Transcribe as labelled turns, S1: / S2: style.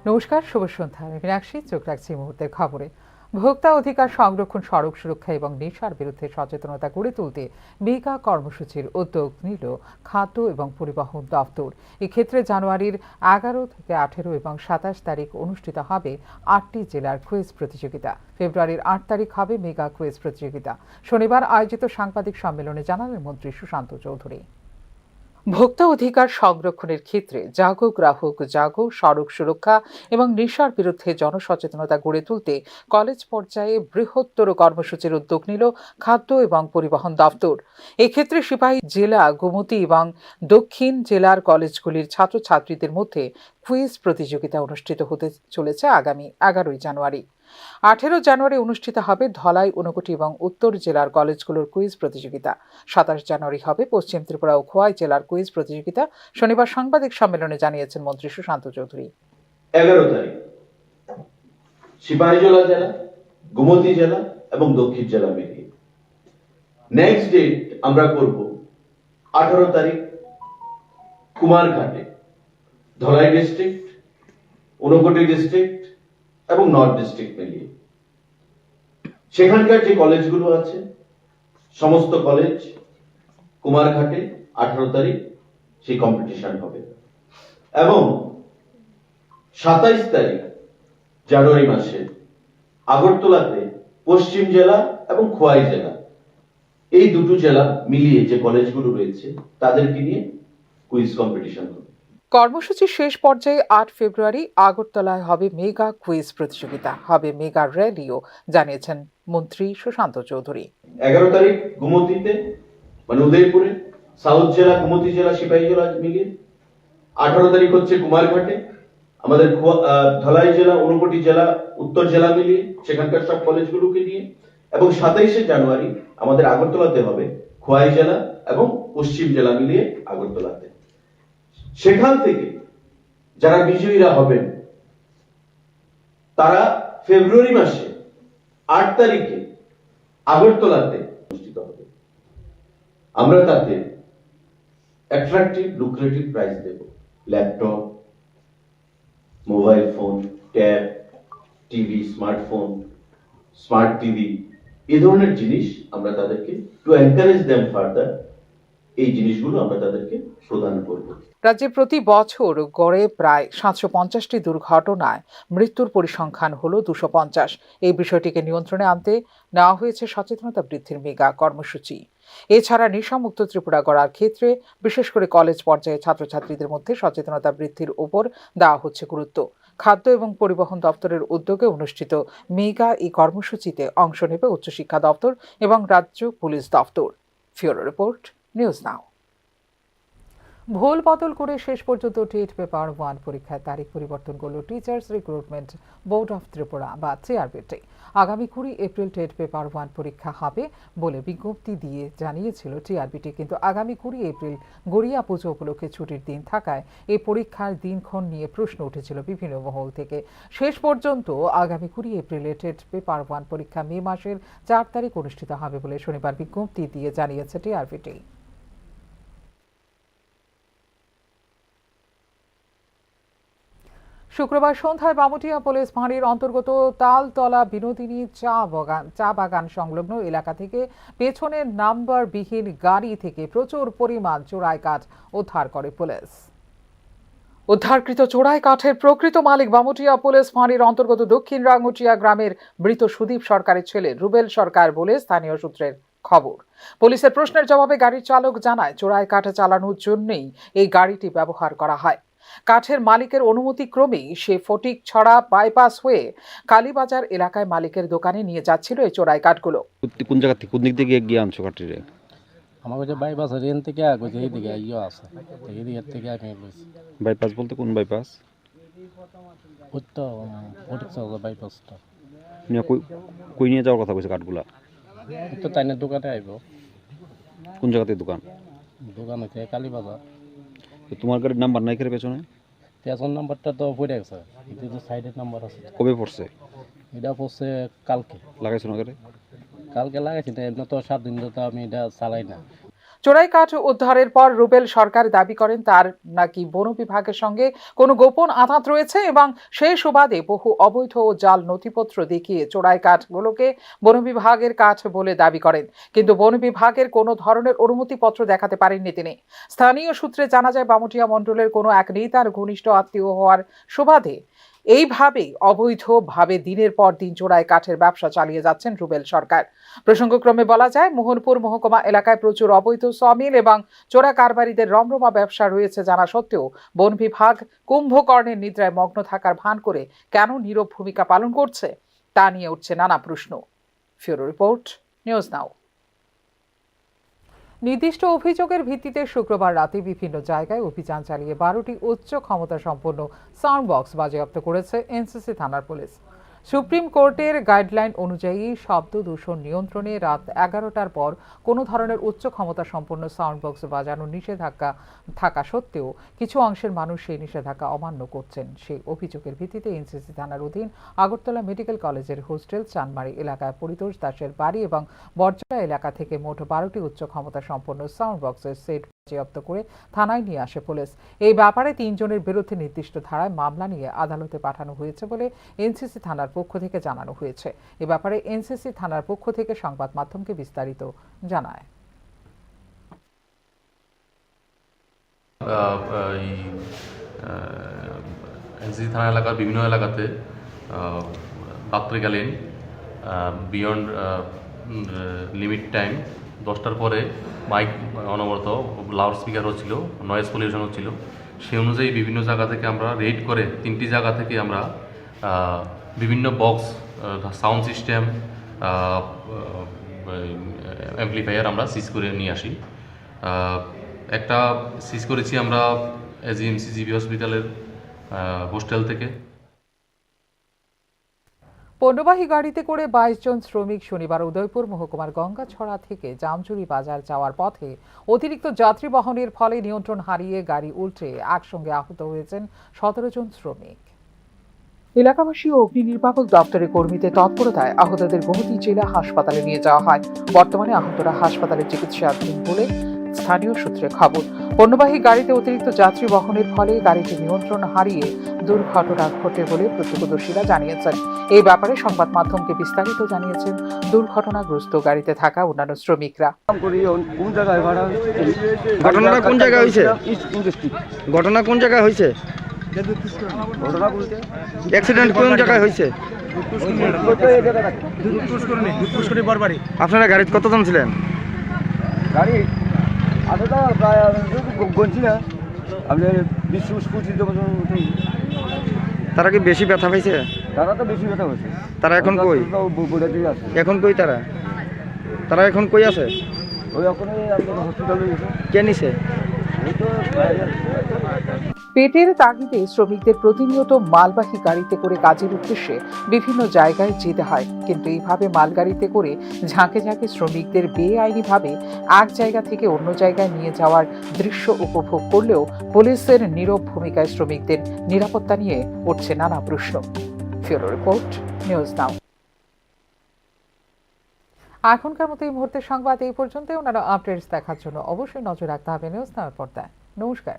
S1: নমস্কার, শুভ সন্ধ্যা। আমি মীনাক্ষী, চোখ রাখছি এই মুহূর্তের খবরে। ভোক্তা অধিকার সংরক্ষণ, সড়ক সুরক্ষা এবং নেশার বিরুদ্ধে সচেতনতা গড়ে তুলতে মেগা কর্মসূচির উদ্যোগ নিল খাদ্য এবং পরিবহন দপ্তর। এক্ষেত্রে জানুয়ারির 11 থেকে 18 এবং 27 তারিখ অনুষ্ঠিত হবে 8টি জেলার কুইজ প্রতিযোগিতা। ফেব্রুয়ারির 8 তারিখ হবে মেগা কুইজ প্রতিযোগিতা। শনিবার আয়োজিত সাংবাদিক সম্মেলনে জানালেন মন্ত্রী সুশান্ত চৌধুরী। ভোক্তা অধিকার সংরক্ষণের ক্ষেত্রে জাগো গ্রাহক জাগো, সড়ক সুরক্ষা এবং নেশার বিরুদ্ধে জনসচেতনতা গড়ে তুলতে কলেজ পর্যায়ে বৃহত্তর কর্মসূচির উদ্যোগ নিল খাদ্য এবং পরিবহন দপ্তর। এক্ষেত্রে সিপাহী জেলা, গোমতী এবং দক্ষিণ জেলার কলেজগুলির ছাত্রছাত্রীদের মধ্যে কুইজ প্রতিযোগিতা অনুষ্ঠিত হতে চলেছে আগামী 11 জানুয়ারি। 18 জানুয়ারি অনুষ্ঠিত হবে ধলাই, ঊনকোটি এবং উত্তর জেলার কলেজগুলোর কুইজ প্রতিযোগিতা। 27 জানুয়ারি হবে পশ্চিম ত্রিপুরা ও খোয়াই জেলার কুইজ প্রতিযোগিতা। শনিবার সাংবাদিক সম্মেলনে জানিয়েছেন মন্ত্রী সুশান্ত চৌধুরী।
S2: 11 তারিখ সিপাহীজলা জেলা, গোমতী জেলা এবং দক্ষিণ জেলা মিলিয়ে। নেক্সট ডেট আমরা করব 18 তারিখ কুমারঘাটে, ধলাই ডিস্ট্রিক্ট, ঊনকোটি ডিস্ট্রিক্ট এবং নর্থ ডিস্ট্রিক্ট মিলিয়ে। সেখানকার যে কলেজগুলো আছে সমস্ত কলেজ কুমারঘাটে 18 তারিখ সেই কম্পিটিশন হবে এবং 27 তারিখ জানুয়ারি মাসে আগরতলাতে পশ্চিম জেলা এবং খোয়াই জেলা, এই দুটো জেলা মিলিয়ে যে কলেজগুলো রয়েছে তাদেরকে নিয়ে কুইজ কম্পিটিশন হবে।
S1: কর্মসূচির শেষ পর্যায়ে 8 ফেব্রুয়ারি আগরতলায় হবে মেগা কুইজ প্রতিযোগিতা, হবে মেগা র্যালিও, জানিয়েছেন মন্ত্রী সুশান্ত চৌধুরী।
S2: 11 তারিখ গোমতীতে মানে উদয়পুরে, সাউথ জেলা, গোমতী জেলা, সিপাহী জেলা মিলিয়ে। 18 তারিখ হচ্ছে কুমারঘাটে, আমাদের ধলাই জেলা, ঊনকোটি জেলা, উত্তর জেলা মিলিয়ে সেখানকার সব কলেজগুলোকে নিয়ে। এবং 27 জানুয়ারি আমাদের আগরতলাতে হবে, খোয়াই জেলা এবং পশ্চিম জেলা মিলিয়ে আগরতলাতে। সেখান থেকে যারা বিজয়ীরা হবেন তারা ফেব্রুয়ারি মাসে 8 তারিখে আগরতলাতে অনুষ্ঠিত হবে। আমরা তাতে অ্যাট্রাকটিভ লুক্রেটিভ প্রাইজ দেব, laptop, mobile phone, tab, TV, smartphone, smart TV, এই ধরনের জিনিস আমরা তাদেরকে টু এনকারেজ দেম ফার্দার, এই জিনিসগুলো আমরা তাদেরকে প্রদান করব।
S1: রাজ্যে প্রতি বছর গড়ে প্রায় 750টি দুর্ঘটনায় মৃত্যুর পরিসংখ্যান হল 250। এই বিষয়টিকে নিয়ন্ত্রণে আনতে নেওয়া হয়েছে সচেতনতা বৃদ্ধির মেগা কর্মসূচি। এছাড়া নেশামুক্ত ত্রিপুরা গড়ার ক্ষেত্রে বিশেষ করে কলেজ পর্যায়ে ছাত্রছাত্রীদের মধ্যে সচেতনতা বৃদ্ধির উপর দেওয়া হচ্ছে গুরুত্ব। খাদ্য এবং পরিবহন দপ্তরের উদ্যোগে অনুষ্ঠিত মেগা এই কর্মসূচিতে অংশ নেবে উচ্চশিক্ষা দপ্তর এবং রাজ্য পুলিশ দপ্তর। ফিওরো রিপোর্ট, নিউজ নাও। ভুল বদল করে শেষ পর্যন্ত টেট পেপার 1 পরীক্ষার তারিখ পরিবর্তন করল teachers recruitment board of Tripura বা টিআরবিটি। আগামী 20 এপ্রিল টেট পেপার 1 পরীক্ষা হবে বলে বিজ্ঞপ্তি দিয়ে জানিয়েছিল টিআরবিটি, কিন্তু আগামী 20 এপ্রিল গড়িয়া পুজো উপলক্ষে ছুটির দিন থাকায় এই পরীক্ষার দিনক্ষণ নিয়ে প্রশ্ন উঠেছিল বিভিন্ন মহল থেকে। শেষ পর্যন্ত আগামী 20 এপ্রিলে টেট পেপার 1 পরীক্ষা মে মাসের 4 তারিখ অনুষ্ঠিত হবে বলে শনিবার বিজ্ঞপ্তি দিয়ে জানিয়েছে টিআরবিটি। শুক্রবার সন্ধ্যায় বামুটিয়া পুলিশ ফাঁড়ির অন্তর্গত তালতলা বিনোদিনী চা বাগান সংলগ্ন এলাকা থেকে পেছনের নাম্বারবিহীন গাড়ি থেকে প্রচুর পরিমাণ চোরাই কাঠ উদ্ধার করে পুলিশ। উদ্ধারকৃত চোরাই কাঠের প্রকৃত মালিক বামুটিয়া পুলিশ ফাঁড়ির অন্তর্গত দক্ষিণ রাঙ্গুটিয়া গ্রামের মৃত সুদীপ সরকারের ছেলে রুবেল সরকার বলে স্থানীয় সূত্রের খবর। পুলিশের প্রশ্নের জবাবে গাড়ির চালক জানায়, চোরাই কাঠ চালানোর জন্যই এই গাড়িটি ব্যবহার করা হয়। কাঠের মালিকের অনুমতি ক্রমেই সে ফটিক ছড়া বাইপাস হয়ে কালীবাজার এলাকায় মালিকের দোকানে নিয়ে যাচ্ছিল এই চোরাই কাঠগুলো।
S3: কোন জায়গা থেকে কোন দিক থেকে গিয়ে আনছো কাঠটিরে?
S4: আমার কাছে বাইপাস রেন থেকে কইছে এই দিকে ইয়ে আছে, এই দিকে থেকে আমি লইছি।
S3: বাইপাস বলতে কোন বাইপাস?
S4: ওই তো ফটিক ছড়া বাইপাসটা।
S3: নিয়ে কই নিয়ে যাওয়ার কথা কইছে কাঠগুলা?
S4: তো তাই না দোকানে আইব।
S3: কোন জায়গাতে দোকান?
S4: দোকান হচ্ছে কালীবাজার।
S3: তো তোমার গাড়ির নাম্বার নাই কেন পেছনে?
S4: পেছন নাম্বারটা তো পড়ে গেছে, এটা তো সাইডের নাম্বার আছে।
S3: কবে পড়ছে?
S4: এটা পড়ছে কালকে।
S3: লাগাইছো না গাড়ি?
S4: কালকে লাগাইছি না, এমনি তো 7 দিন ধরে তো আমি এটা চালাই না।
S1: চোরাই কাঠ উদ্ধারের পর রুবেল সরকার দাবি করেন তার নাকি বন বিভাগের সঙ্গে কোনো গোপন আঘাত রয়েছে এবং সেই সুবাদে বহু অবৈধ ও জাল নথিপত্র দেখিয়ে চোরাই কাঠগুলোকে বন বিভাগের কাঠ বলে দাবি করেন, কিন্তু বন বিভাগের কোনো ধরনের অনুমতিপত্র দেখাতে পারেননি তিনি। স্থানীয় সূত্রে জানা যায় বামুটিয়া মণ্ডলের কোনো এক নেতার ঘনিষ্ঠ আত্মীয় হওয়ার সুবাদে এইভাবেই অবৈধভাবে দিনের পর দিন চোরাই কাঠের ব্যবসা চালিয়ে যাচ্ছেন রুবেল সরকার। প্রসঙ্গক্রমে বলা যায় মোহনপুর মহকুমা এলাকায় প্রচুর অবৈধ সমিল এবং চোরা কারবারিদের রমরমা ব্যবসা রয়েছে জানা সত্ত্বেও বন বিভাগ কুম্ভকর্ণের নিদ্রায় মগ্ন থাকার ভান করে কেন নীরব ভূমিকা পালন করছে তা নিয়ে উঠছে নানা প্রশ্ন। ফিউরো রিপোর্ট, নিউজ নাও। নির্দিষ্ট অভিযোগের ভিত্তিতে শুক্রবার রাতে বিভিন্ন জায়গায় অভিযান চালিয়ে 12টি উচ্চ ক্ষমতা সম্পন্ন সাউন্ড বক্স বাজেয়াপ্ত করেছে এনসিসি থানার পুলিশ। সুপ্রিম কোর্টের গাইডলাইন অনুযায়ী শব্দ দূষণ নিয়ন্ত্রণে রাত 11টার পর কোনো ধরনের উচ্চ ক্ষমতা সম্পন্ন সাউন্ড বক্স বাজানোর নিষেধাজ্ঞা থাকা সত্ত্বেও কিছু অংশের মানুষ সেই নিষেধাজ্ঞা অমান্য করছেন। সেই অভিযোগের ভিত্তিতে এনসিসি থানার অধীন আগরতলা মেডিকেল কলেজের হোস্টেল, চানমারি এলাকায় পরিতোষ দাসের বাড়ি এবং বরজলা এলাকা থেকে মোট 12টি উচ্চ ক্ষমতা সম্পন্ন সাউন্ড বক্সের সেট বাজেয়াপ্ত করে থানায় নিয়ে আসে পুলিশ। এই ব্যাপারে 3 জনের বিরুদ্ধে নির্দিষ্ট ধারায় মামলা নিয়ে আদালতে পাঠানো হয়েছে বলে এনসিসি থানার পক্ষ থেকে জানানো হয়েছে। এ ব্যাপারে এনসিসি থানার পক্ষ থেকে সংবাদ মাধ্যমকে বিস্তারিত জানায়।
S5: এনসিসি থানা এলাকার বিভিন্ন এলাকাতে রাত্রিকালীন বিয়ন্ড লিমিট টাইম 10টার পরে মাইক অনবরত লাউড স্পিকার হচ্ছিল, নয়েজ পলিউশন হচ্ছিল। সেই অনুযায়ী বিভিন্ন জায়গা থেকে আমরা রেড করে 3টি জায়গা থেকে আমরা বিভিন্ন বক্স, সাউন্ড সিস্টেম, অ্যাম্পলিফায়ার আমরা সিজ করে নিয়ে আসি। একটা সিজ করেছি আমরা এজিএমসিজিবি হসপিটালের হোস্টেল থেকে।
S1: পণ্যবাহী গাড়িতে করে 22 জন শ্রমিক শনিবার উদয়পুর মহকুমার গঙ্গাছড়া থেকে জামজুরি বাজার যাওয়ার পথে অতিরিক্ত যাত্রী বহনের ফলে নিয়ন্ত্রণ হারিয়ে গাড়ি উল্টে একসঙ্গে আহত হয়েছেন 17 জন শ্রমিক। এলাকাবাসী ও অগ্নি নির্বাপক দপ্তরের কর্মীদের তৎপরতায় আহতদের গোমতী জেলা হাসপাতালে নিয়ে যাওয়া হয়। বর্তমানে আহতরা হাসপাতালে চিকিৎসাধীন বলে স্থানীয় সূত্রে খবর। পণ্যবাহী গাড়িতে অতিরিক্ত যাত্রী বহনের ফলে গাড়িটি নিয়ন্ত্রণ হারিয়ে দুর্ঘটনা ঘটে বলে প্রত্যক্ষদর্শীরা জানিয়েছেন। এই ব্যাপারে সংবাদ মাধ্যমকে বিস্তারিত জানিয়েছেন দুর্ঘটনাগ্রস্ত গাড়িতে থাকা অন্যান্য শ্রমিকরা।
S6: ঘটনাটা কোন জায়গায় হয়েছে? ঘটনা কোন জায়গায় হয়েছে? অ্যাক্সিডেন্ট কোন জায়গায় হয়েছে? আপনারা গাড়িতে কতজন ছিলেন?
S7: গাড়ি আধা প্রায় গনছি না, আপনি 20-25
S6: তারা কি বেশি ব্যথা পাইছে?
S7: তারা তো বেশি ব্যথা হয়েছে।
S6: তারা এখন কই? এখন কই তারা? তারা এখন কই আছে?
S7: ওই ওখানে হসপিটালে গেছে।
S6: কে নিছে?
S1: পেটের তাগিদে শ্রমিকদের প্রতিনিয়ত মালবাহী গাড়িতে করে কাজের উদ্দেশ্যে বিভিন্ন জায়গায় যেতে হয়, কিন্তু এইভাবে মালগাড়িতে করে ঝাঁকে ঝাঁকে শ্রমিকদের বেআইনিভাবে এক জায়গা থেকে অন্য জায়গায় নিয়ে যাওয়ার দৃশ্য উপভোগ করলেও পুলিশের নীরব ভূমিকায় শ্রমিকদের নিরাপত্তা নিয়ে উঠছে নানা প্রশ্ন। ফিউরো রিপোর্ট, নিউজ নাও। এখনকার মতো এই মুহূর্তের সংবাদ এই পর্যন্ত। অন্যান্য আপডেটস দেখার জন্য অবশ্যই নজর রাখতে হবে নিউজ নাওয়ের পর্দায়। নমস্কার।